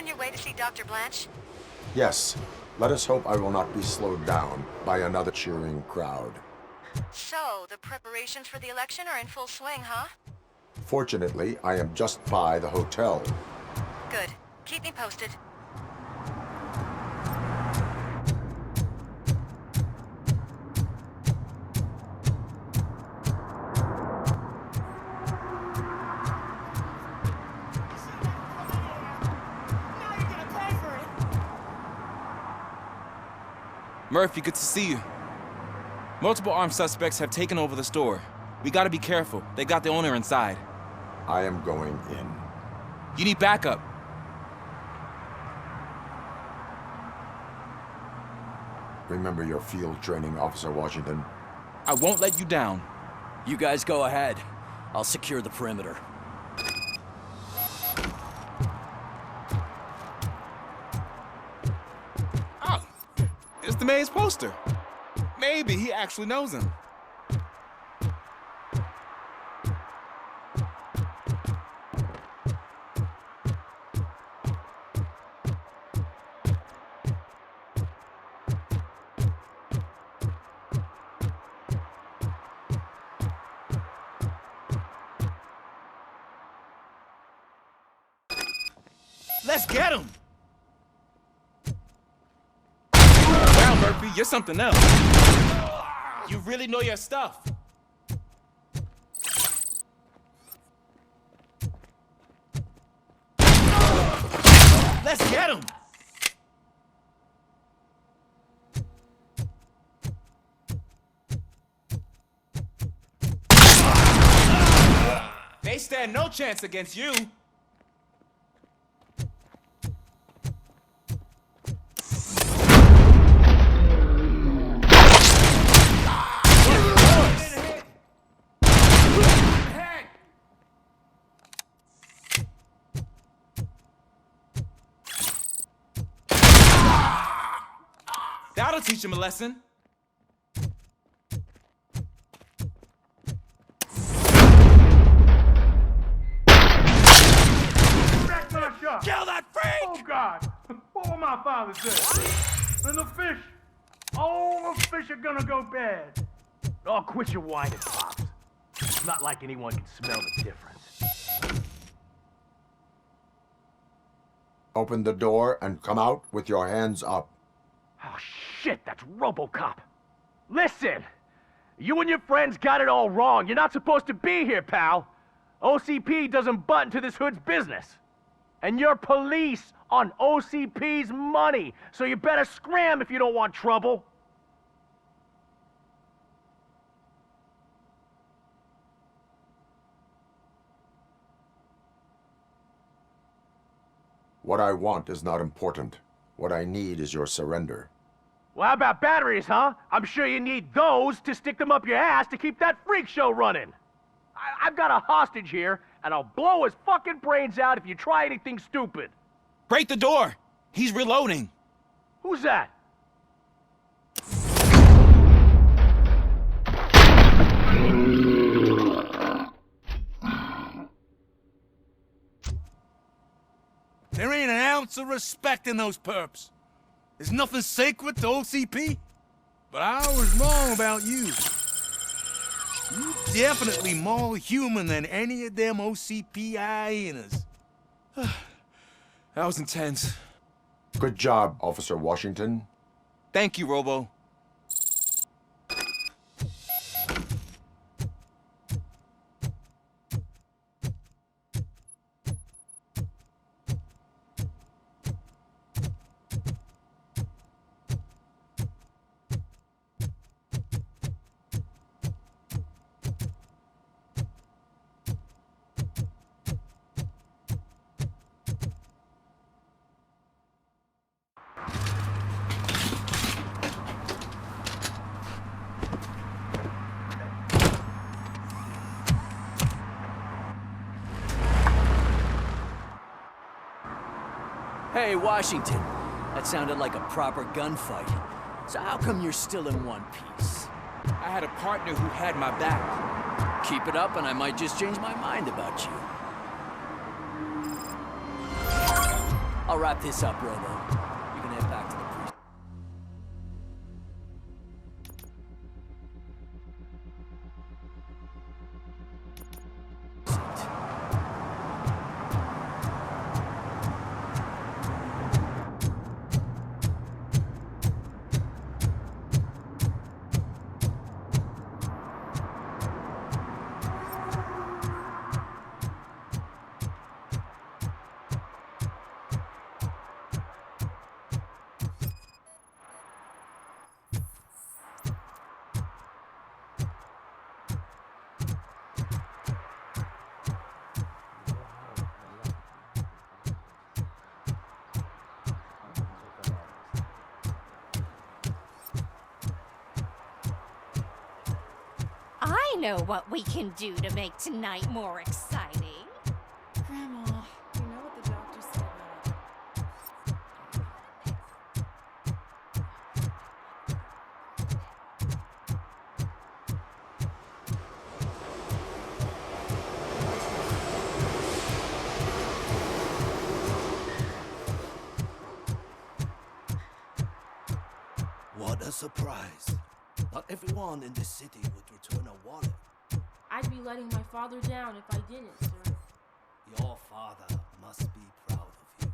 on your way to see Dr. Blanche? Yes. Let us hope I will not be slowed down by another cheering crowd. So, the preparations for the election are in full swing, huh? Fortunately, I am just by the hotel. Good. Keep me posted. Murphy, good to see you. Multiple armed suspects have taken over the store. We gotta be careful. They got the owner inside. I am going in. You need backup. Remember your field training, Officer Washington. I won't let you down. You guys go ahead. I'll secure the perimeter. Oh, it's the mayor's poster. Maybe he actually knows him. Let's get him! Wow, Murphy, you're something else. You really know your stuff. Let's get him! They stand no chance against you. That'll teach him a lesson. Kill that freak! Oh, God. What will my father say? Then the fish. All the fish are gonna go bad. Oh, quit your whining, Pops. It's not like anyone can smell the difference. Open the door and come out with your hands up. Oh, shit, that's RoboCop. Listen, you and your friends got it all wrong. You're not supposed to be here, pal. OCP doesn't butt into this hood's business. And you're police on OCP's money, so you better scram if you don't want trouble. What I want is not important. What I need is your surrender. Well, how about batteries, huh? I'm sure you need those to stick them up your ass to keep that freak show running. I've got a hostage here, and I'll blow his fucking brains out if you try anything stupid. Break the door! He's reloading. Who's that? There ain't an ounce of respect in those perps. There's nothing sacred to OCP. But I was wrong about you. You definitely more human than any of them OCP hyenas. That was intense. Good job, Officer Washington. Thank you, Robo. Hey, Washington. That sounded like a proper gunfight. So how come you're still in one piece? I had a partner who had my back. Keep it up and I might just change my mind about you. I'll wrap this up, Robo. You can head back to the precinct. I know what we can do to make tonight more exciting. Grandma, you know what the doctor said about What a surprise. Not everyone in this city would return a wallet. I'd be letting my father down if I didn't, sir. Your father must be proud of you.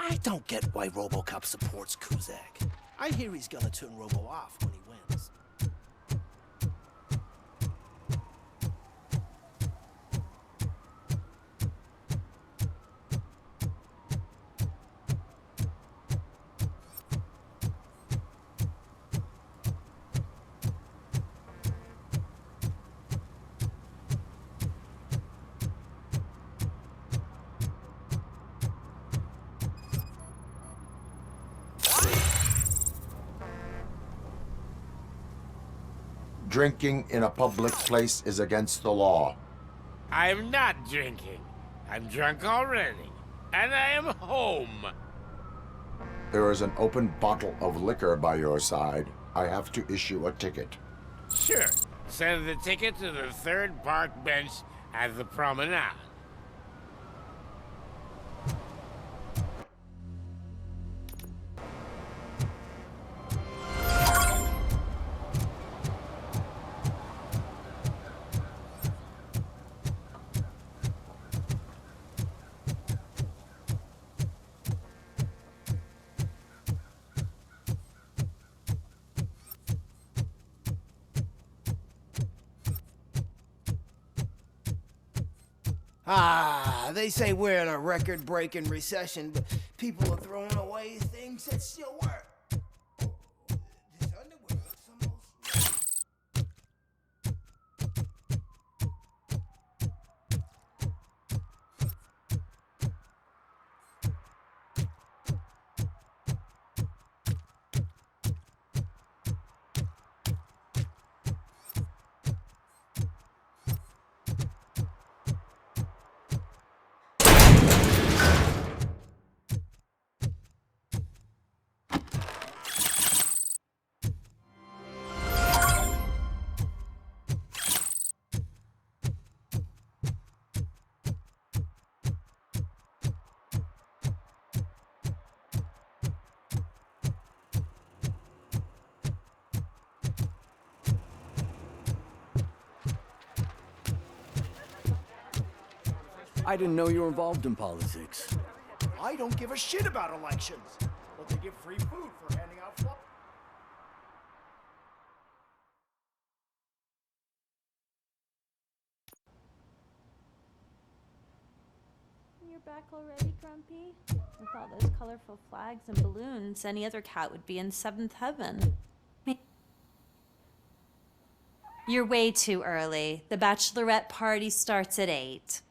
I don't get why RoboCop supports Kuzak. I hear he's gonna turn Robo off when he wins. Drinking in a public place is against the law. I'm not drinking. I'm drunk already. And I am home. There is an open bottle of liquor by your side. I have to issue a ticket. Sure. Send the ticket to the third park bench at the promenade. Ah, they say we're in a record-breaking recession, but people are throwing away things that still work. This underwear looks almost... I didn't know you were involved in politics. I don't give a shit about elections, but they give free food for handing out flyers. You're back already, Grumpy? With all those colorful flags and balloons, any other cat would be in seventh heaven. You're way too early. The bachelorette party starts at 8.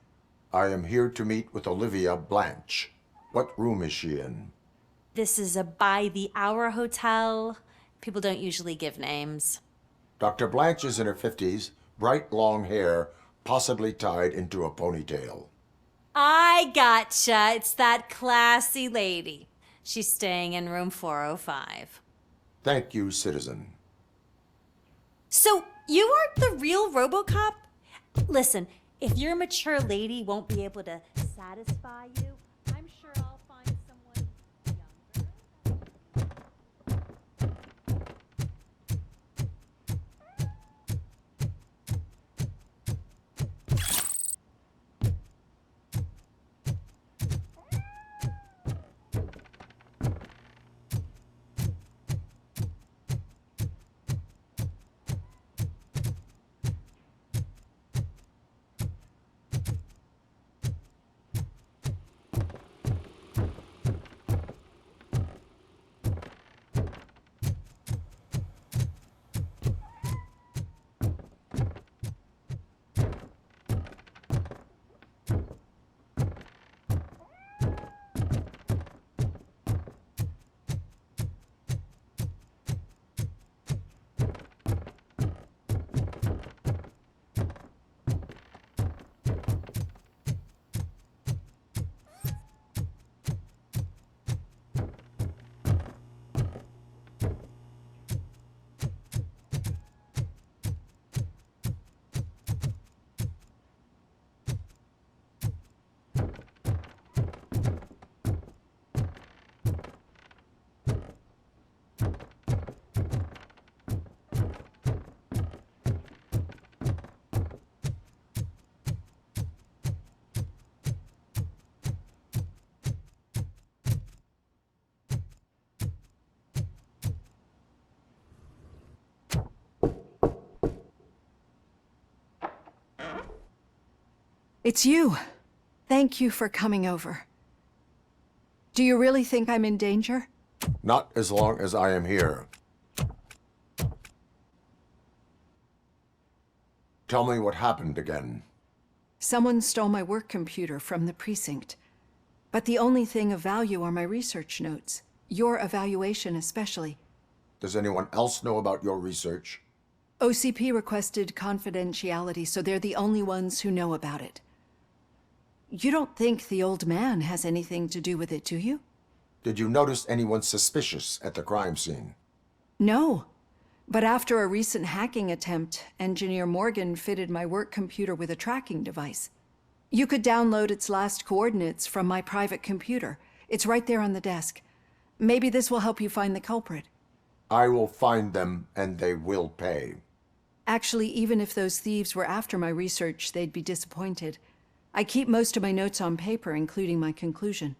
I am here to meet with Olivia Blanche. What room is she in? This is a by-the-hour hotel. People don't usually give names. Dr. Blanche is in her 50s, bright long hair, possibly tied into a ponytail. I gotcha. It's that classy lady. She's staying in room 405. Thank you, citizen. So, you aren't the real RoboCop? Listen, if your mature lady won't be able to satisfy you, I'm sure I'll find someone younger. It's you. Thank you for coming over. Do you really think I'm in danger? Not as long as I am here. Tell me what happened again. Someone stole my work computer from the precinct. But the only thing of value are my research notes. Your evaluation especially. Does anyone else know about your research? OCP requested confidentiality, so they're the only ones who know about it. You don't think the old man has anything to do with it, do you? Did you notice anyone suspicious at the crime scene? No. But after a recent hacking attempt, Engineer Morgan fitted my work computer with a tracking device. You could download its last coordinates from my private computer. It's right there on the desk. Maybe this will help you find the culprit. I will find them, and they will pay. Actually, even if those thieves were after my research, they'd be disappointed. I keep most of my notes on paper, including my conclusion.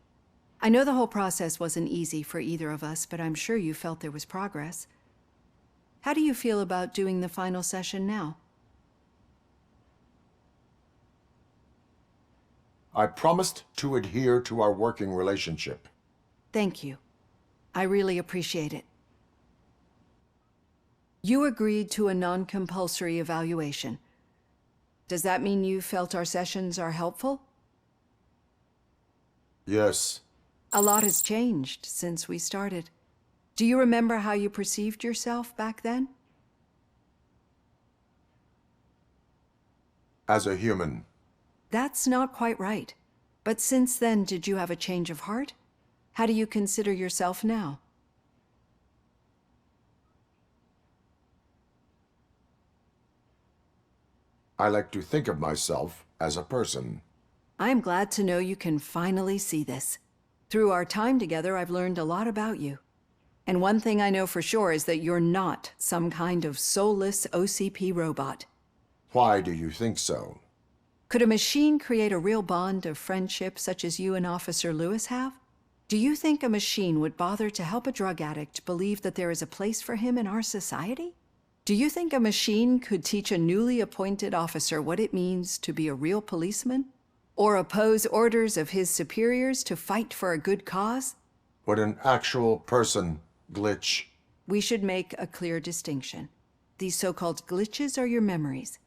I know the whole process wasn't easy for either of us, but I'm sure you felt there was progress. How do you feel about doing the final session now? I promised to adhere to our working relationship. Thank you. I really appreciate it. You agreed to a non-compulsory evaluation. Does that mean you felt our sessions are helpful? Yes. A lot has changed since we started. Do you remember how you perceived yourself back then? As a human. That's not quite right. But since then, did you have a change of heart? How do you consider yourself now? I like to think of myself as a person. I am glad to know you can finally see this. Through our time together, I've learned a lot about you. And one thing I know for sure is that you're not some kind of soulless OCP robot. Why do you think so? Could a machine create a real bond of friendship such as you and Officer Lewis have? Do you think a machine would bother to help a drug addict believe that there is a place for him in our society? Do you think a machine could teach a newly appointed officer what it means to be a real policeman? Or oppose orders of his superiors to fight for a good cause? Would an actual person glitch? We should make a clear distinction. These so-called glitches are your memories.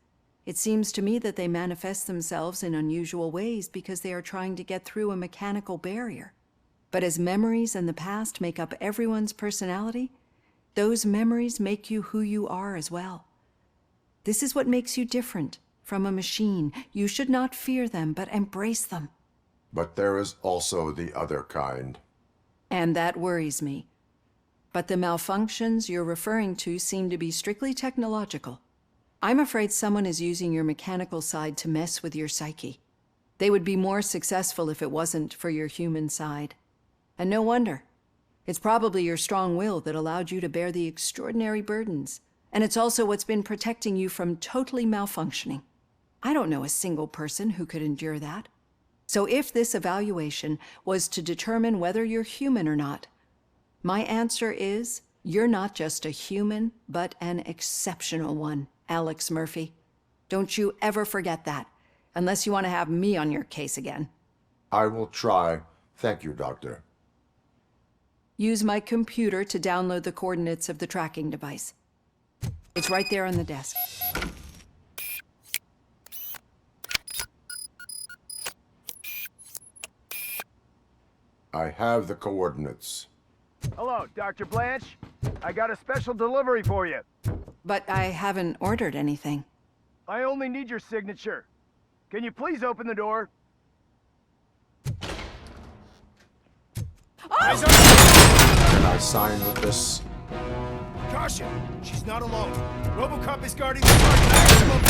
It seems to me that they manifest themselves in unusual ways because they are trying to get through a mechanical barrier. But as memories and the past make up everyone's personality, those memories make you who you are as well. This is what makes you different from a machine. You should not fear them, but embrace them. But there is also the other kind. And that worries me. But the malfunctions you're referring to seem to be strictly technological. I'm afraid someone is using your mechanical side to mess with your psyche. They would be more successful if it wasn't for your human side. And no wonder. It's probably your strong will that allowed you to bear the extraordinary burdens. And it's also what's been protecting you from totally malfunctioning. I don't know a single person who could endure that. So if this evaluation was to determine whether you're human or not, my answer is you're not just a human, but an exceptional one, Alex Murphy. Don't you ever forget that, unless you want to have me on your case again. I will try. Thank you, Doctor. Use my computer to download the coordinates of the tracking device. It's right there on the desk. I have the coordinates. Hello, Dr. Blanche. I got a special delivery for you. But I haven't ordered anything. I only need your signature. Can you please open the door? Eyes up! Can I sign with this? Caution! She's not alone. RoboCop is guarding the front maximum.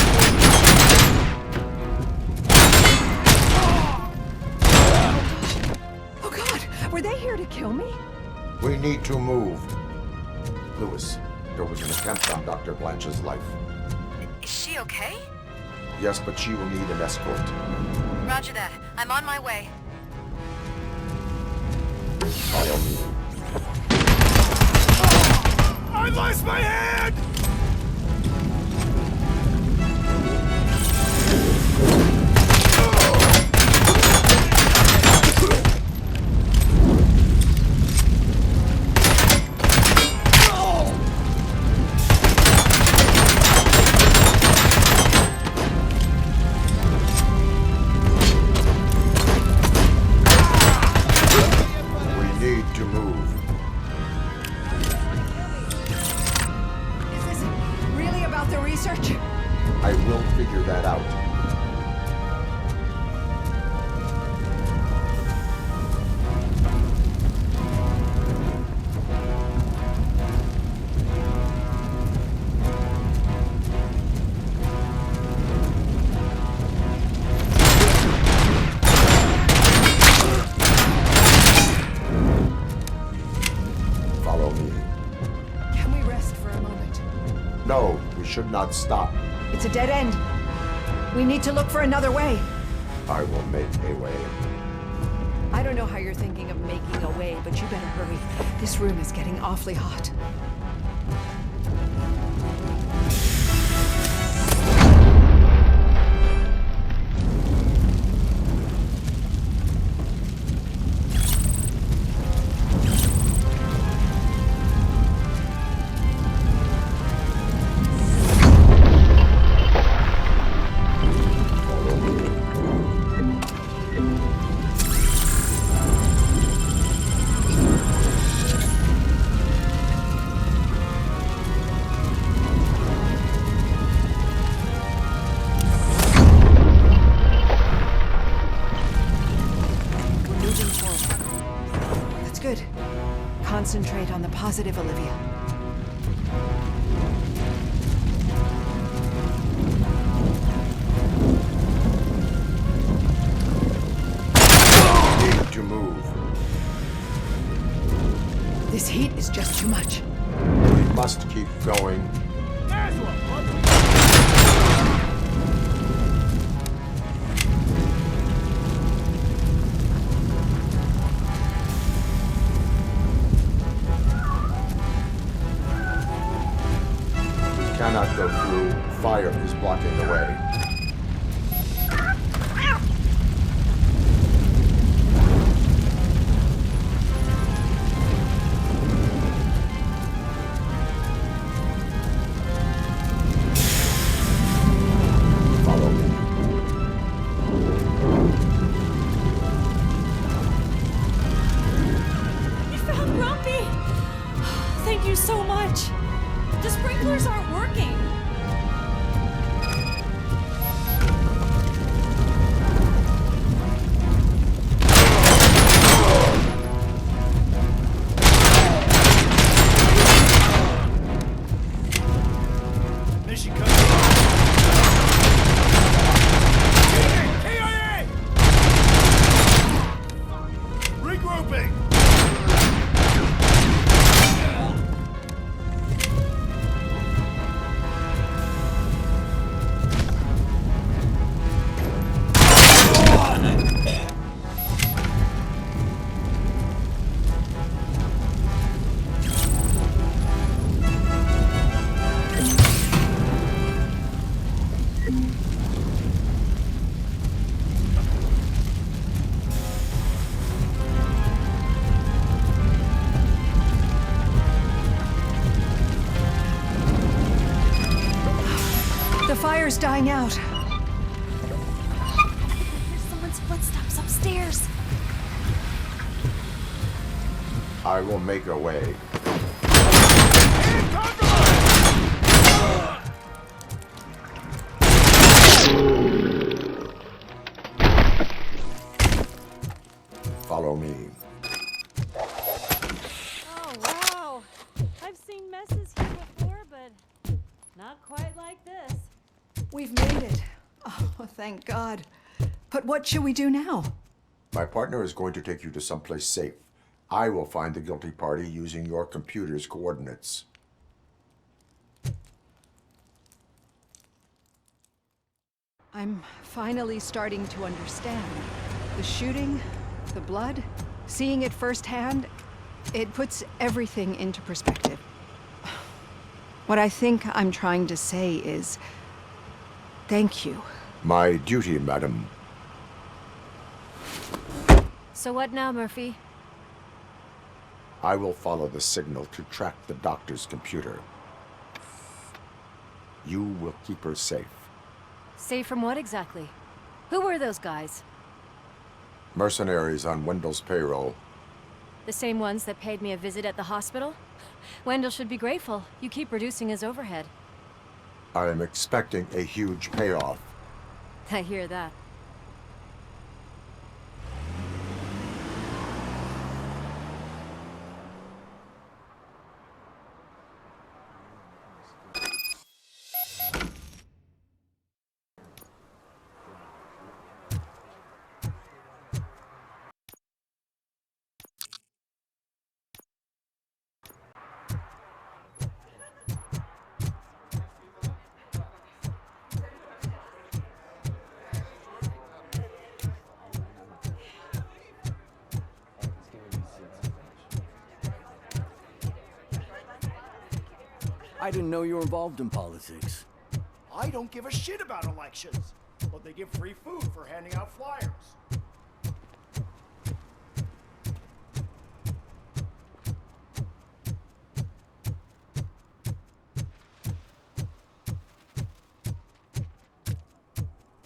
Oh God, were they here to kill me? We need to move. Lewis, there was an attempt on Dr. Blanche's life. Is she okay? Yes, but she will need an escort. Roger that. I'm on my way. Follow me. I lost my hand! I will figure that out. Follow me. Can we rest for a moment? No, we should not stop. It's a dead end. We need to look for another way. I will make a way. I don't know how you're thinking of making a way, but you better hurry. This room is getting awfully hot. Good. Concentrate on the positive, Olivia. Need to move. This heat is just too much. We must keep going. Cannot go through. Fire is blocking the way. dying out. There's someone's footsteps upstairs. I will make a way. Follow me. Oh, wow. I've seen messes here before, but not quite like this. We've made it. Oh, thank God. But what should we do now? My partner is going to take you to someplace safe. I will find the guilty party using your computer's coordinates. I'm finally starting to understand. The shooting, the blood, seeing it firsthand, it puts everything into perspective. What I think I'm trying to say is, thank you. My duty, madam. So what now, Murphy? I will follow the signal to track the doctor's computer. You will keep her safe. Safe from what exactly? Who were those guys? Mercenaries on Wendell's payroll. The same ones that paid me a visit at the hospital? Wendell should be grateful. You keep reducing his overhead. I am expecting a huge payoff. I hear that. I didn't know you were involved in politics. I don't give a shit about elections, but they give free food for handing out flyers.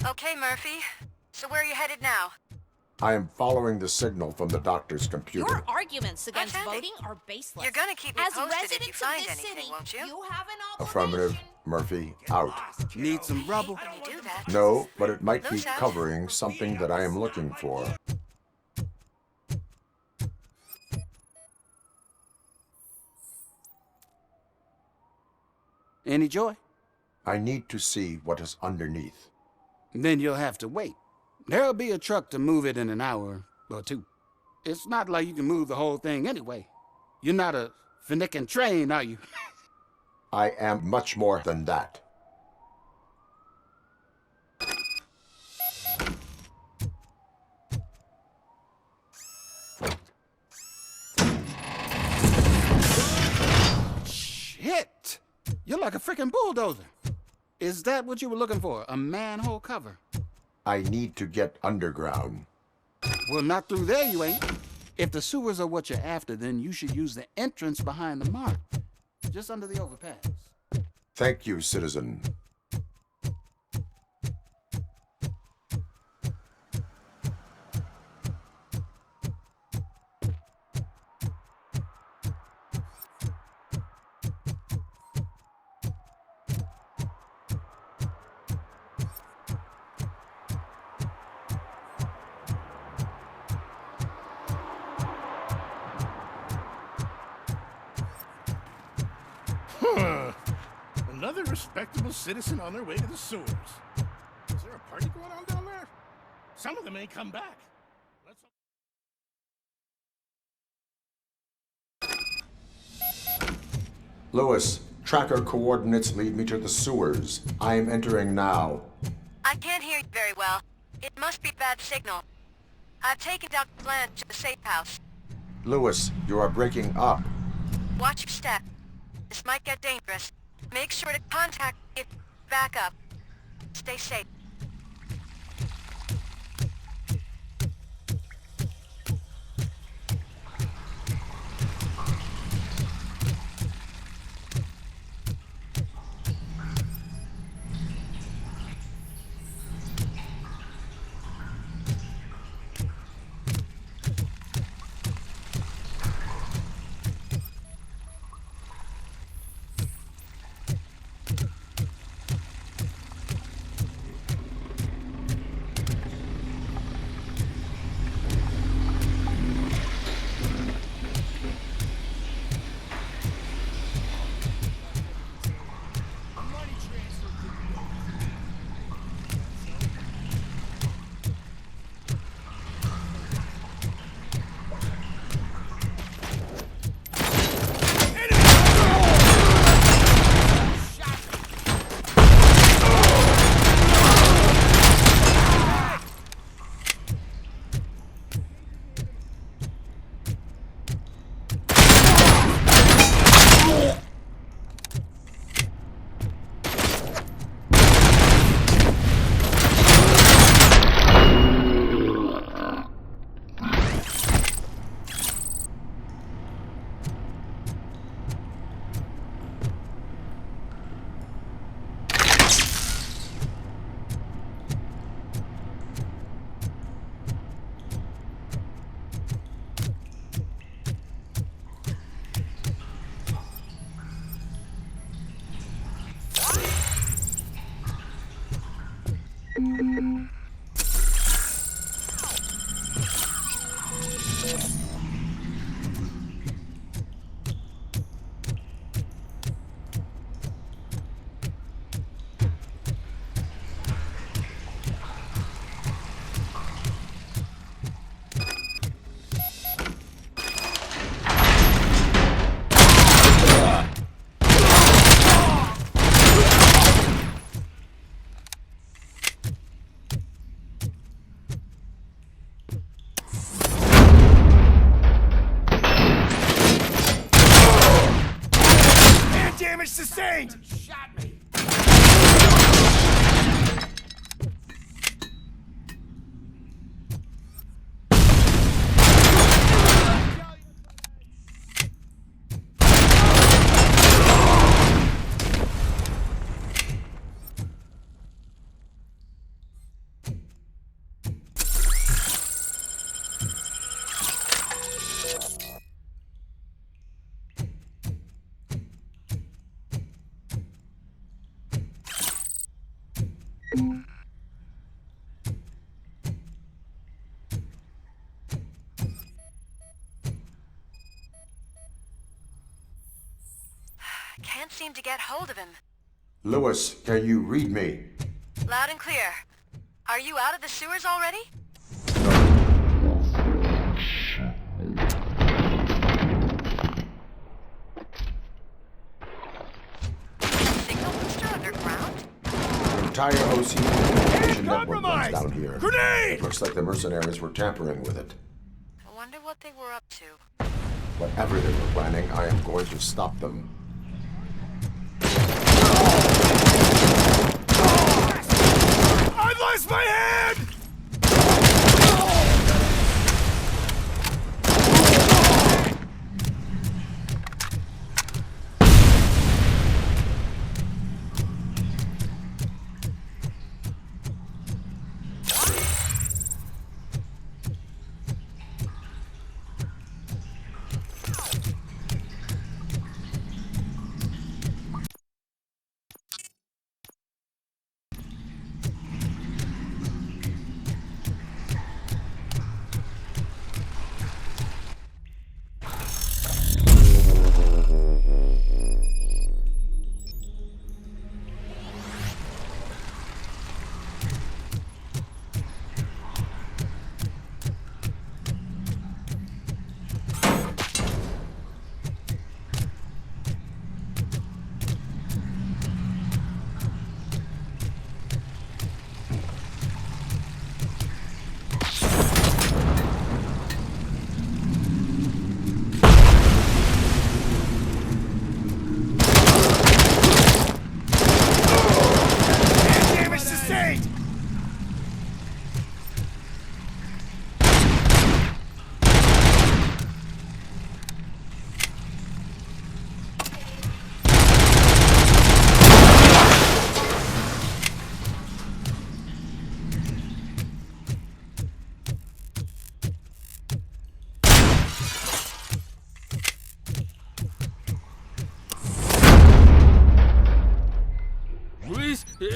Okay, Murphy. So where are you headed now? I am following the signal from the doctor's computer. Your arguments against Outstanding. voting are baseless. You're gonna keep me As posted if you residents find of this anything, city, won't you? have an Affirmative. Murphy, out. Need some rubble? When you do that, No, but it might be Lose out. covering something that I am looking for. Any joy? I need to see what is underneath. Then you'll have to wait. There'll be a truck to move it in an hour or two. It's not like you can move the whole thing anyway. You're not a finicking train, are you? I am much more than that. Shit! You're like a freaking bulldozer. Is that what you were looking for? A manhole cover? I need to get underground. Well, not through there, you ain't. If the sewers are what you're after, then you should use the entrance behind the mark. Just under the overpass. Thank you, citizen. Another respectable citizen on their way to the sewers. Is there a party going on down there? Some of them may come back. Let's hope. Lewis, tracker coordinates lead me to the sewers. I am entering now. I can't hear you very well. It must be bad signal. I've taken Dr. Bland to the safe house. Lewis, you are breaking up. Watch your step. This might get dangerous. Make sure to contact it. Back up. Stay safe. Damage sustained! Shot me. Can't seem to get hold of him. Lewis, can you read me? Loud and clear. Are you out of the sewers already? Signal booster underground? The entire OC communication network runs down here. Grenade! Looks like the mercenaries were tampering with it. I wonder what they were up to. Whatever they were planning, I am going to stop them. I lost my hand!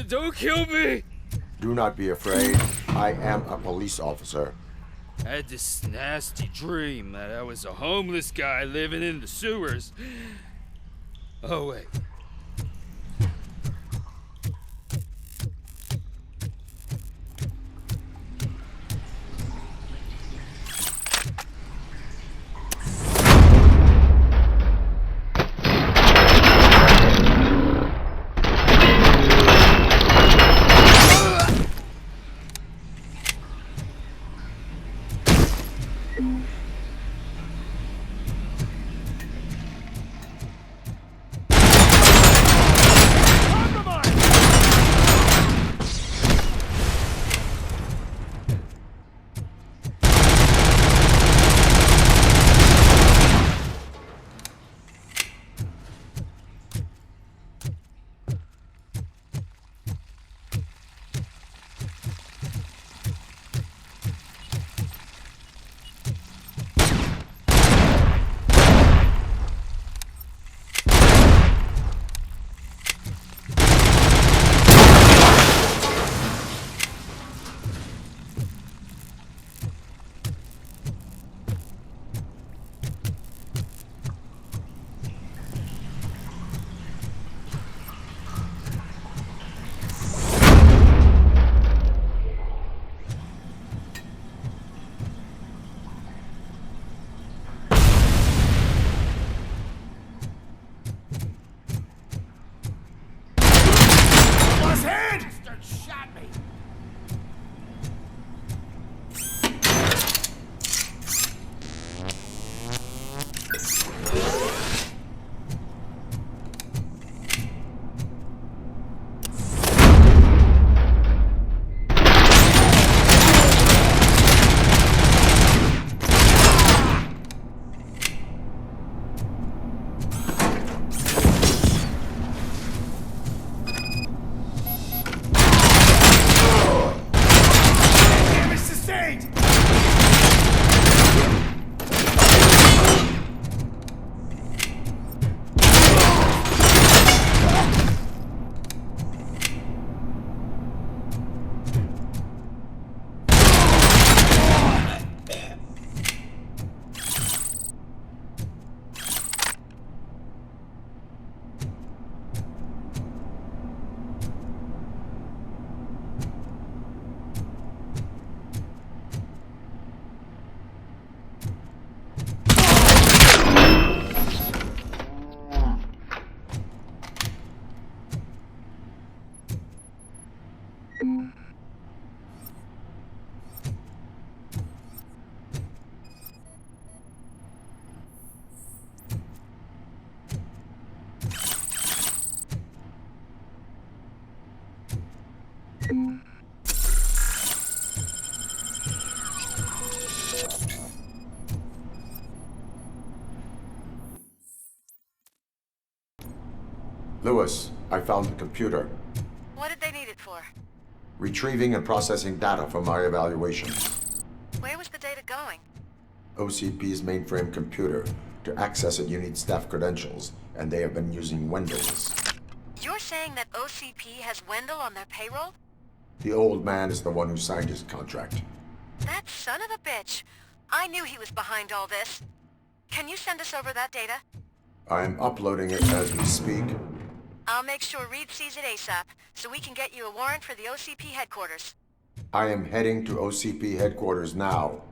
Don't kill me! Do not be afraid. I am a police officer. I had this nasty dream that I was a homeless guy living in the sewers. Oh, wait. Lewis, I found the computer. What did they need it for? Retrieving and processing data from my evaluations. Where was the data going? OCP's mainframe computer. To access it, you need staff credentials, and they have been using Wendell's. You're saying that OCP has Wendell on their payroll? The old man is the one who signed his contract. That son of a bitch. I knew he was behind all this. Can you send us over that data? I'm uploading it as we speak. I'll make sure Reed sees it ASAP, so we can get you a warrant for the OCP headquarters. I am heading to OCP headquarters now.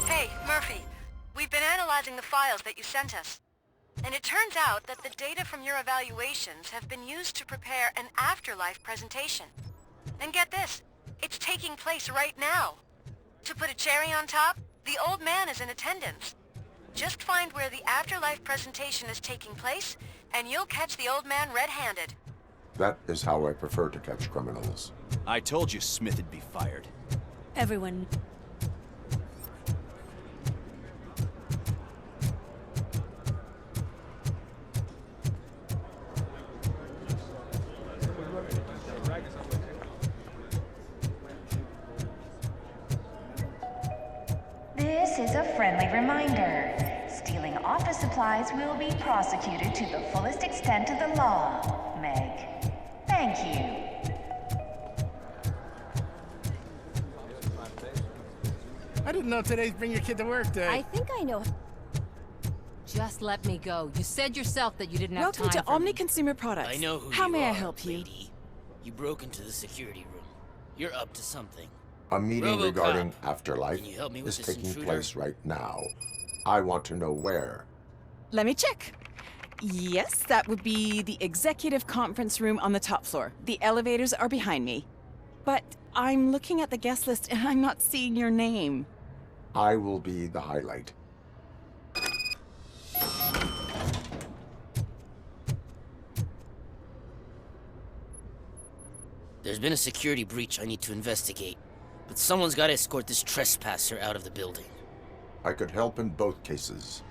Hey, Murphy. We've been analyzing the files that you sent us. And it turns out that the data from your evaluations have been used to prepare an afterlife presentation. And get this, it's taking place right now. To put a cherry on top, the old man is in attendance. Just find where the afterlife presentation is taking place, and you'll catch the old man red-handed. That is how I prefer to catch criminals. I told you Smith'd be fired. Everyone. This is a friendly reminder. Stealing office supplies will be prosecuted to the fullest extent of the law, Meg. Thank you. I didn't know today's Bring Your Kid to Work Day. I think I know. Just let me go. You said yourself that you didn't have time Welcome to for Omni me. Consumer Products. I know who How you may I are, help you? lady. You broke into the security room. You're up to something. A meeting RoboCop, regarding afterlife can you help me with is this taking intruder? place right now. I want to know where. Let me check. Yes, that would be the executive conference room on the top floor. The elevators are behind me. But I'm looking at the guest list and I'm not seeing your name. I will be the highlight. There's been a security breach I need to investigate, but someone's got to escort this trespasser out of the building. I could help in both cases.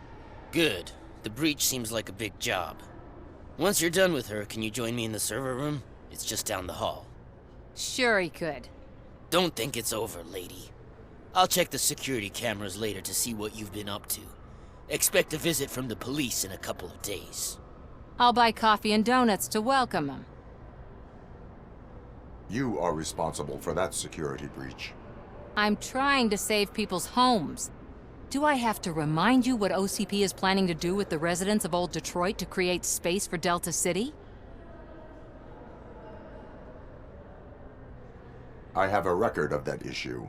Good. The breach seems like a big job. Once you're done with her, can you join me in the server room? It's just down the hall. Sure he could. Don't think it's over, lady. I'll check the security cameras later to see what you've been up to. Expect a visit from the police in a couple of days. I'll buy coffee and donuts to welcome him. You are responsible for that security breach. I'm trying to save people's homes. Do I have to remind you what OCP is planning to do with the residents of Old Detroit to create space for Delta City? I have a record of that issue.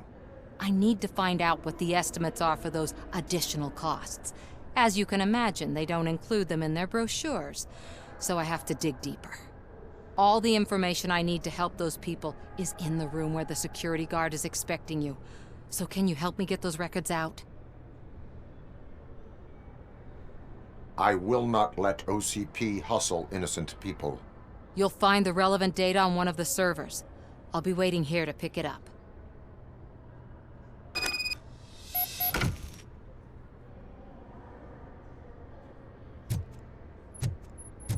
I need to find out what the estimates are for those additional costs. As you can imagine, they don't include them in their brochures, so I have to dig deeper. All the information I need to help those people is in the room where the security guard is expecting you. So can you help me get those records out? I will not let OCP hustle innocent people. You'll find the relevant data on one of the servers. I'll be waiting here to pick it up.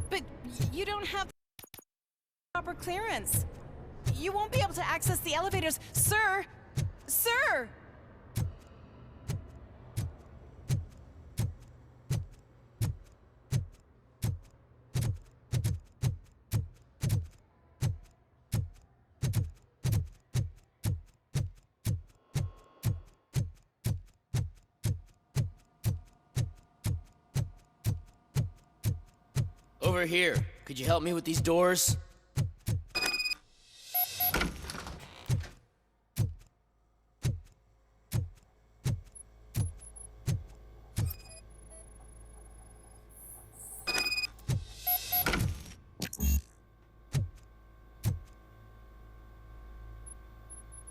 But you don't have proper clearance. You won't be able to access the elevators, sir! Sir! Over here. Could you help me with these doors?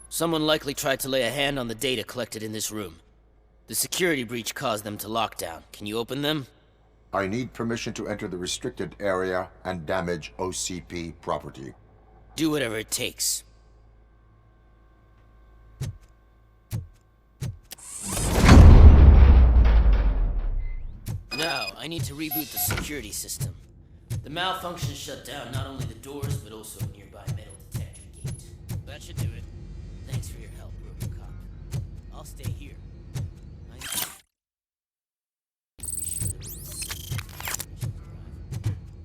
Someone likely tried to lay a hand on the data collected in this room. The security breach caused them to lock down. Can you open them? I need permission to enter the restricted area and damage OCP property. Do whatever it takes. Now, I need to reboot the security system. The malfunction shut down not only the doors, but also a nearby metal detector gate. That should do it. Thanks for your help, RoboCop. I'll stay here.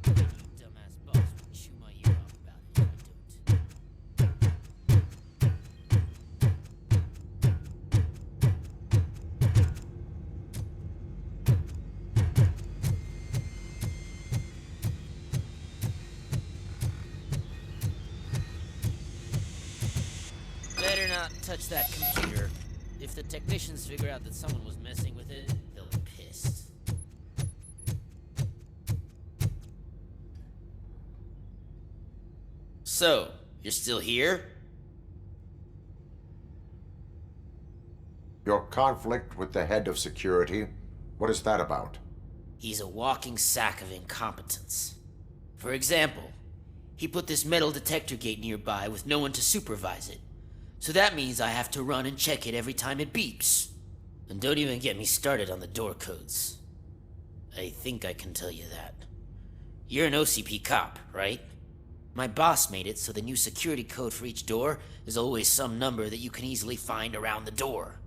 Dumbass boss would chew my ear off about it, and I don't. Better not touch that computer. If the technicians figure out that someone was messing with it, they'll be pissed. So, you're still here? Your conflict with the head of security, what is that about? He's a walking sack of incompetence. For example, he put this metal detector gate nearby with no one to supervise it. So that means I have to run and check it every time it beeps. And don't even get me started on the door codes. I think I can tell you that. You're an OCP cop, right? My boss made it so the new security code for each door is always some number that you can easily find around the door.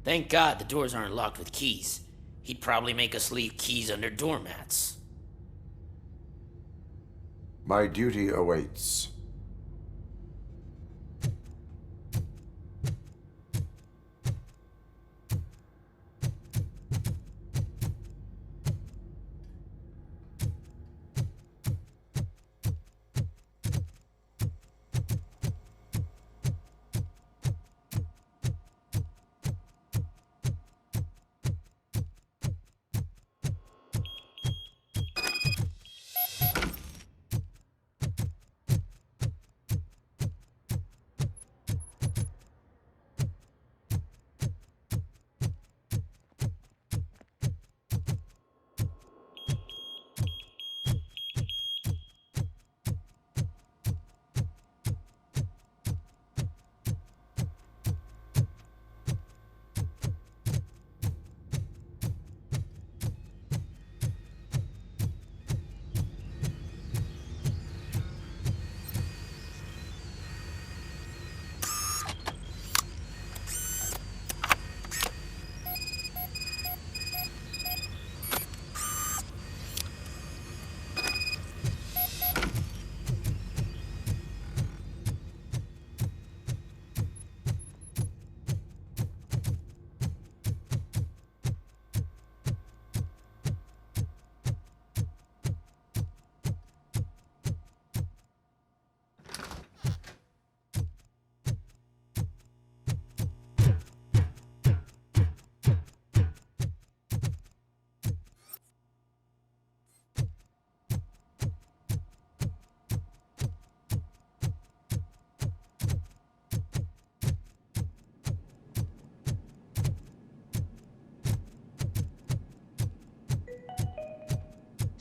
Thank God the doors aren't locked with keys. He'd probably make us leave keys under doormats. My duty awaits.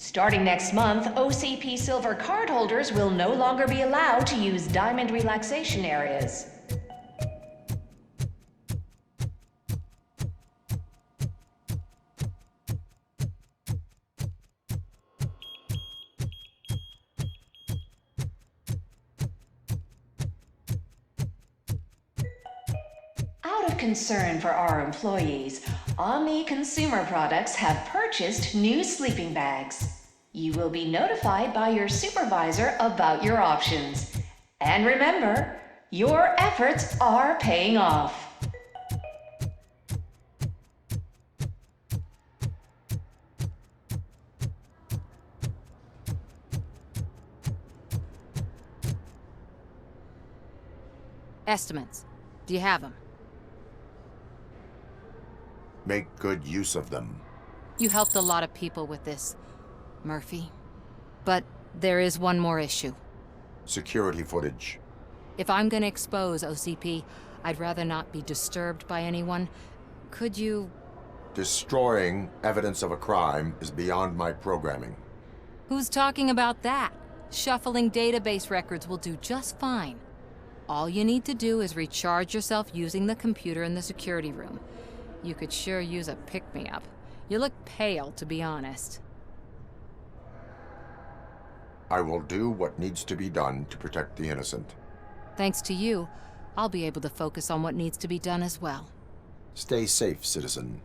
Starting next month, OCP Silver cardholders will no longer be allowed to use diamond relaxation areas. Out of concern for our employees, Omni Consumer Products have purchased new sleeping bags. You will be notified by your supervisor about your options. And remember, your efforts are paying off. Estimates. Do you have them? Make good use of them. You helped a lot of people with this, Murphy. But there is one more issue. Security footage. If I'm gonna expose OCP, I'd rather not be disturbed by anyone. Could you... Destroying evidence of a crime is beyond my programming. Who's talking about that? Shuffling database records will do just fine. All you need to do is recharge yourself using the computer in the security room. You could sure use a pick-me-up. You look pale, to be honest. I will do what needs to be done to protect the innocent. Thanks to you, I'll be able to focus on what needs to be done as well. Stay safe, citizen.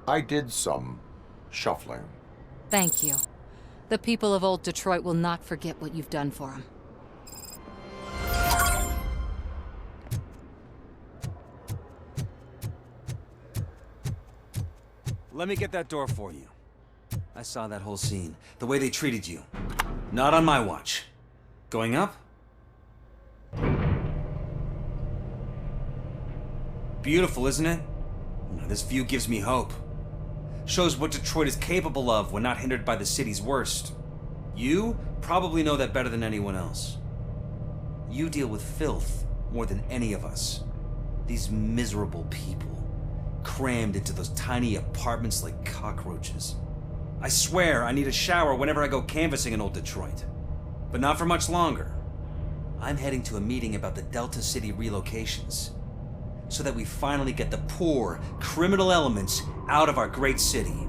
I did some shuffling. Thank you. The people of old Detroit will not forget what you've done for them. Let me get that door for you. I saw that whole scene. The way they treated you. Not on my watch. Going up? Beautiful, isn't it? This view gives me hope. Shows what Detroit is capable of when not hindered by the city's worst. You probably know that better than anyone else. You deal with filth more than any of us. These miserable people, crammed into those tiny apartments like cockroaches. I swear I need a shower whenever I go canvassing in old Detroit. But not for much longer. I'm heading to a meeting about the Delta City relocations, so that we finally get the poor, criminal elements out of our great city.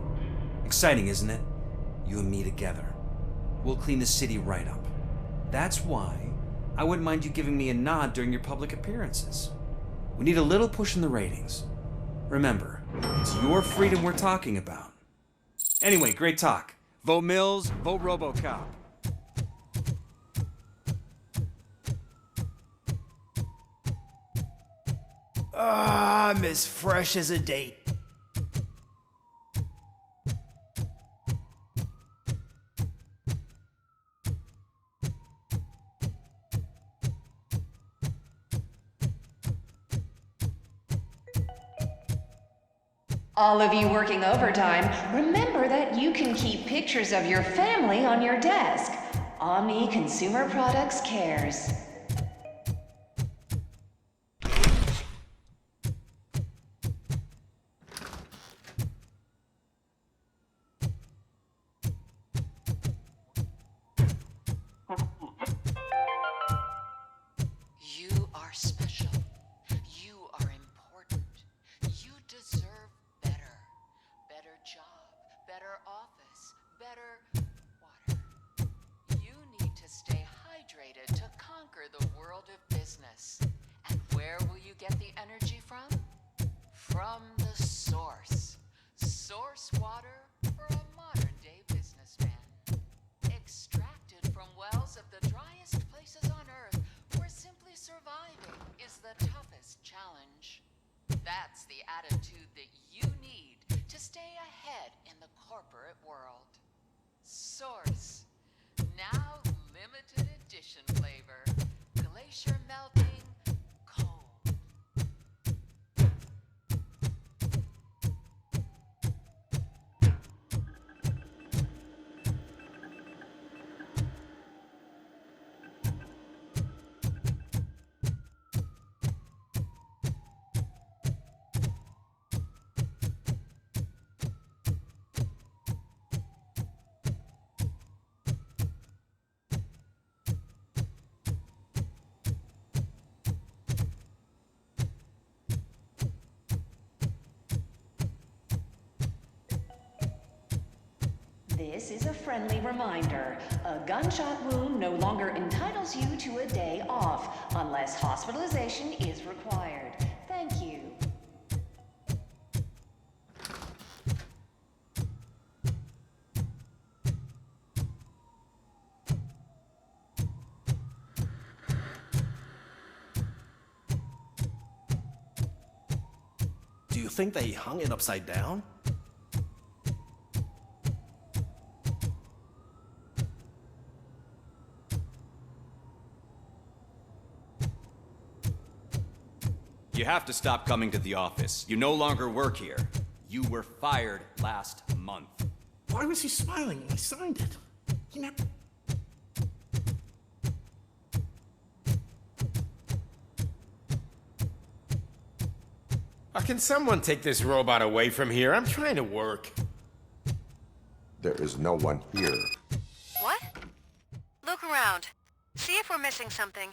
Exciting, isn't it? You and me together. We'll clean the city right up. That's why I wouldn't mind you giving me a nod during your public appearances. We need a little push in the ratings. Remember, it's your freedom we're talking about. Anyway, great talk. Vote Mills, vote RoboCop. I'm as fresh as a date. All of you working overtime, remember that you can keep pictures of your family on your desk. Omni Consumer Products cares. You are special. You are important. You deserve better. Better job, better office, better water. You to stay hydrated to conquer the world of business. And where will you get the energy from? From the source. Source water for a modern-day businessman. Extracted from wells of the driest places on Earth, where simply surviving is the toughest challenge. That's the attitude that you need to stay ahead in the corporate world. Source. Now limited edition flavor. Glacier melting cold. This is a friendly reminder. A gunshot wound no longer entitles you to a day off, unless hospitalization is required. Thank you. Do you think they hung it upside down? You have to stop coming to the office. You no longer work here. You were fired last month. Why was he smiling when he signed it? He never... Can someone take this robot away from here? I'm trying to work. There is no one here. What? Look around. See if we're missing something.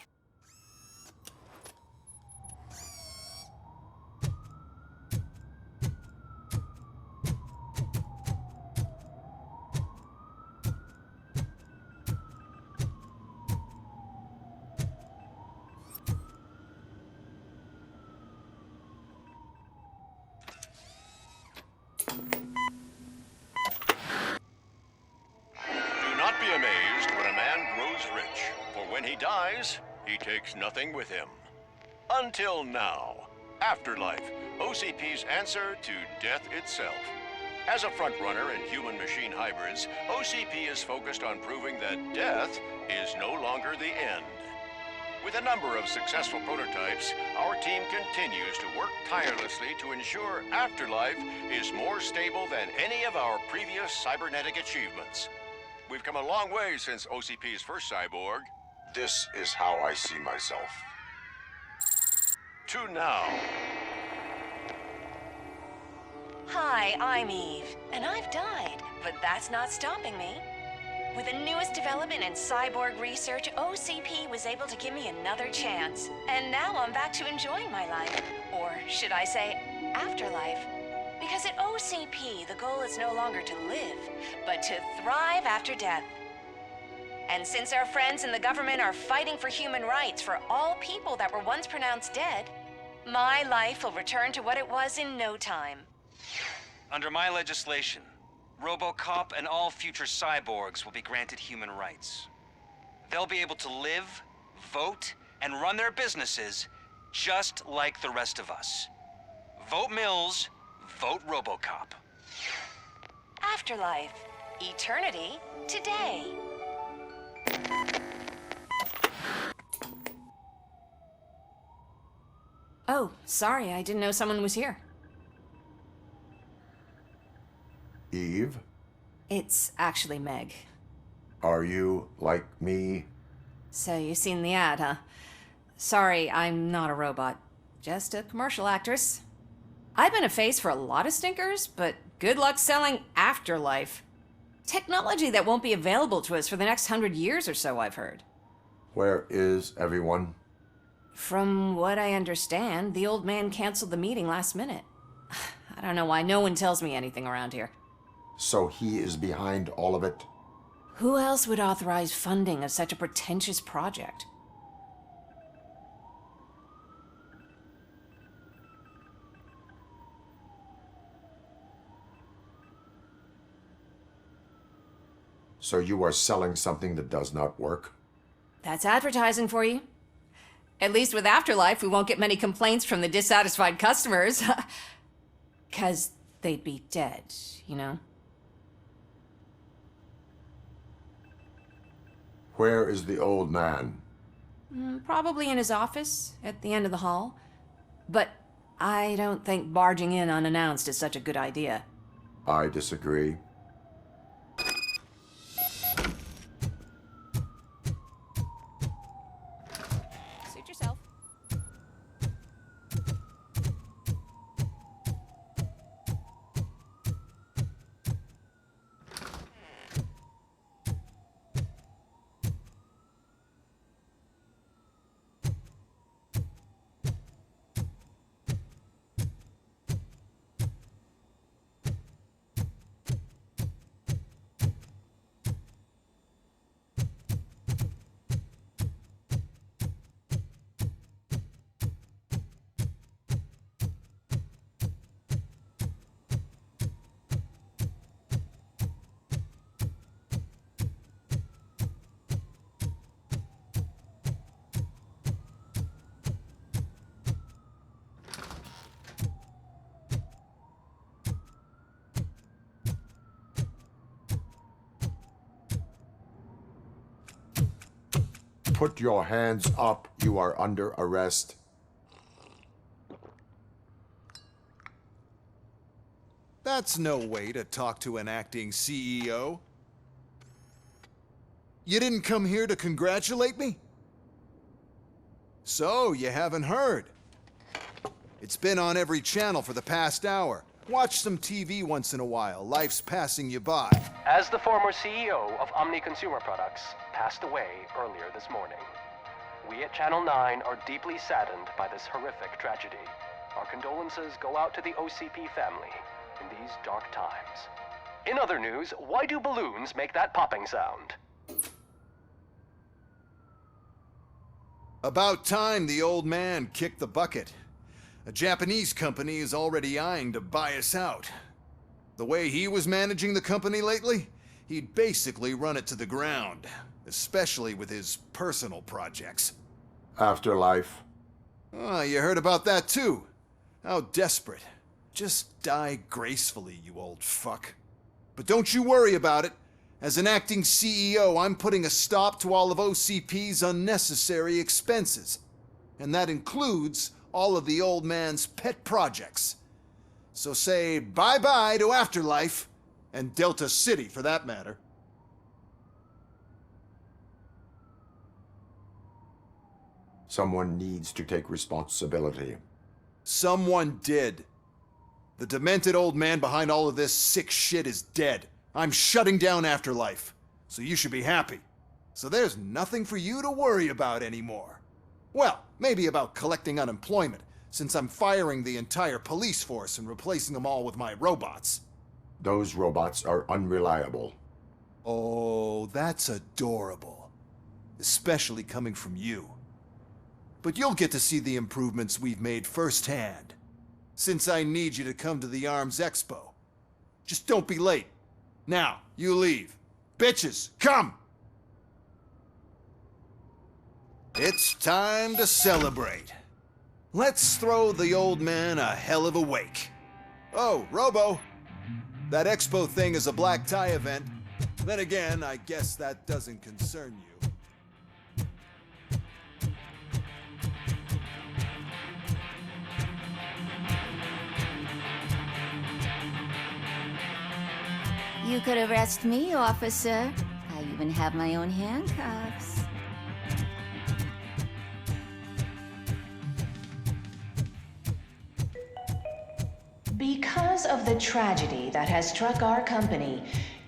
Do not be amazed when a man grows rich, for when he dies, he takes nothing with him. Until now. Afterlife, OCP's answer to death itself. As a frontrunner in human-machine hybrids, OCP is focused on proving that death is no longer the end. With a number of successful prototypes, our team continues to work tirelessly to ensure Afterlife is more stable than any of our previous cybernetic achievements. We've come a long way since OCP's first cyborg. This is how I see myself. To now. Hi, I'm Eve, and I've died, but that's not stopping me. With the newest development in cyborg research, OCP was able to give me another chance. And now I'm back to enjoying my life. Or should I say, afterlife? Because at OCP, the goal is no longer to live, but to thrive after death. And since our friends in the government are fighting for human rights for all people that were once pronounced dead, my life will return to what it was in no time. Under my legislation, RoboCop and all future cyborgs will be granted human rights. They'll be able to live, vote, and run their businesses just like the rest of us. Vote Mills, vote RoboCop. Afterlife. Eternity. Today. Oh, sorry, I didn't know someone was here. Eve, It's actually Meg. are you like me? So you've seen the ad, huh? Sorry, I'm not a robot. Just a commercial actress. I've been a face for a lot of stinkers, but good luck selling Afterlife. Technology that won't be available to us for the next 100 years or so, I've heard. Where is everyone? From what I understand, the old man canceled the meeting last minute. I don't know why no one tells me anything around here. So he is behind all of it? Who else would authorize funding of such a pretentious project? So you are selling something that does not work? That's advertising for you. At least with Afterlife, we won't get many complaints from the dissatisfied customers. 'Cause they'd be dead, you know? Where is the old man? Probably in his office, at the end of the hall. But I don't think barging in unannounced is such a good idea. I disagree. Suit yourself. Put your hands up. You are under arrest. That's no way to talk to an acting CEO. You didn't come here to congratulate me? So, you haven't heard. It's been on every channel for the past hour. Watch some TV once in a while. Life's passing you by. As the former CEO of Omni Consumer Products passed away earlier this morning, we at Channel 9 are deeply saddened by this horrific tragedy. Our condolences go out to the OCP family in these dark times. In other news, why do balloons make that popping sound? About time the old man kicked the bucket. A Japanese company is already eyeing to buy us out. The way he was managing the company lately, he'd basically run it to the ground, especially with his personal projects. Afterlife. Oh, you heard about that too. How desperate. Just die gracefully, you old fuck. But don't you worry about it. As an acting CEO, I'm putting a stop to all of OCP's unnecessary expenses. And that includes all of the old man's pet projects. So say bye-bye to Afterlife, and Delta City for that matter. Someone needs to take responsibility. Someone did. The demented old man behind all of this sick shit is dead. I'm shutting down Afterlife, so you should be happy. So there's nothing for you to worry about anymore. Well, maybe about collecting unemployment, since I'm firing the entire police force and replacing them all with my robots. Those robots are unreliable. Oh, that's adorable. Especially coming from you. But you'll get to see the improvements we've made firsthand, since I need you to come to the Arms Expo. Just don't be late. Now, you leave. Bitches, come! It's time to celebrate. Let's throw the old man a hell of a wake. Oh, Robo, that expo thing is a black tie event. Then again, I guess that doesn't concern you. You could arrest me, officer. I even have my own handcuffs. Because of the tragedy that has struck our company,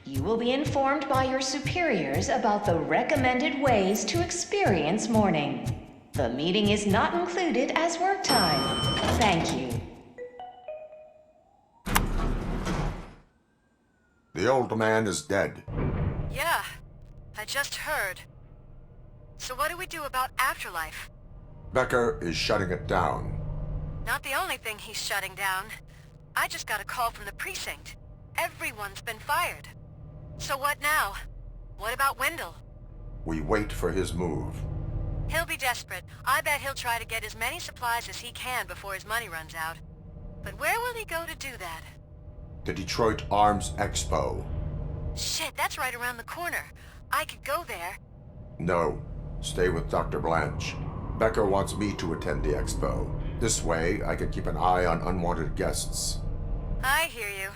you will be informed by your superiors about the recommended ways to experience mourning. The meeting is not included as work time. Thank you. The old man is dead. Yeah, I just heard. So what do we do about Afterlife? Becker is shutting it down. Not the only thing he's shutting down. I just got a call from the precinct. Everyone's been fired. So what now? What about Wendell? We wait for his move. He'll be desperate. I bet he'll try to get as many supplies as he can before his money runs out. But where will he go to do that? The Detroit Arms Expo. Shit, that's right around the corner. I could go there. No. Stay with Dr. Blanche. Becker wants me to attend the expo. This way, I can keep an eye on unwanted guests. I hear you.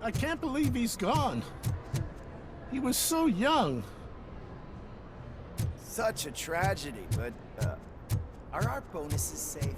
I can't believe he's gone. He was so young. Such a tragedy, but are our bonuses safe?